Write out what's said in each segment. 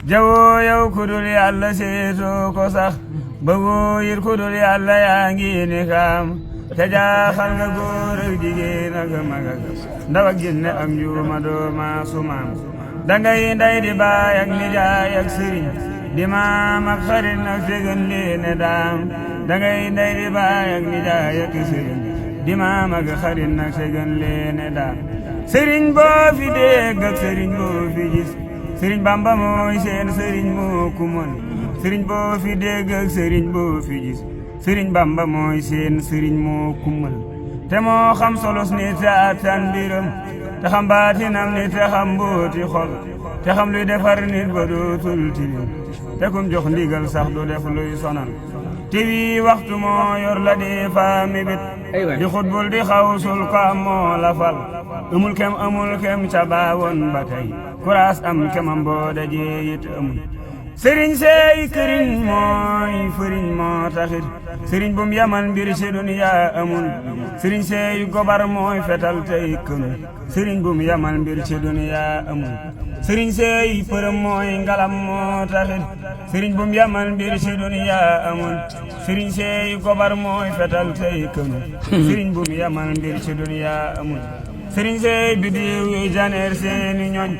jawoo yow kudul yàlla seetoo ko sax bëggoo yit kudul yàlla yaa ngi ni kaam te jaaxal nga góor ak jigéen ak mag ak ndaw ak jinne ak njuuma dooma sumaam dangay nday di baay ak nijaay ak sëriñ di maam ak xarit ak tegan leene daam dangay nday di baay ak nijaay ak sëriñ di maam ak xarit ak tegan leene daam sëriñ boo fi dégg ak sëriñ boo fi gis sëriñ Bamba mooy seen sëriñ moo ku mën sëriñ boo fi dégg ak sëriñ boo fi gis sëriñ Bamba mooy seen sëriñ moo ku mën te moo xam solos ni te attan mbiram te xam baatinam ni te xam mbooti xol te xam luy defar nit ba dootul tilim te kum jox ndigal sax du def luy sonal te wii waxtu moo yor la dee faa mébét di xutbul di xawsul ko am moo la fal amul kem ca baawoon ba tey kuraas am kemam boo dajee yit amul sëriñ seey këriñ mooy fëriñ moo taxit sëriñ bum yamal mbir ci duniya amul sëriñ seey gobar mooy fetal tey kënu sëriñ bum yamal mbir ci duniya amul sëriñ seey përëm mooy ngalam moo taxit sëriñ bum yamal mbir ci duniya amul sëriñ seey gobar mooy fetal tey kënu sëriñ bum yamal mbir ci duniya amul sëriñ seey bidiw yu janeer seeni ñoñ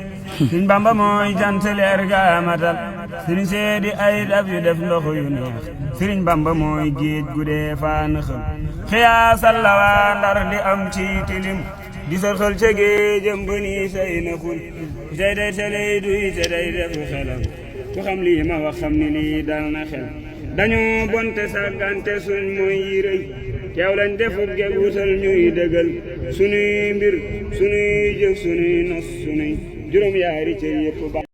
sëriñ Bamba mooy jant leer ga matal sëriñ see di ay daf yu def ndox yu neex sëriñ Bamba mooy géej gu dee faa nëxam xiyaasal la waa Ndar di am ci tilim di sërxal ca géejam ba nii say na xul tey day teley duy te day def xelam ku xam lii ma wax xam ni lii dal na xel dañoo bonte sàggante suñ mooy yi rëy teew lañ defub geg wutal ñuy dëggal sunuy mbir sunuy jëf sunuy nos sunuy juróom yaari cër yëpp ba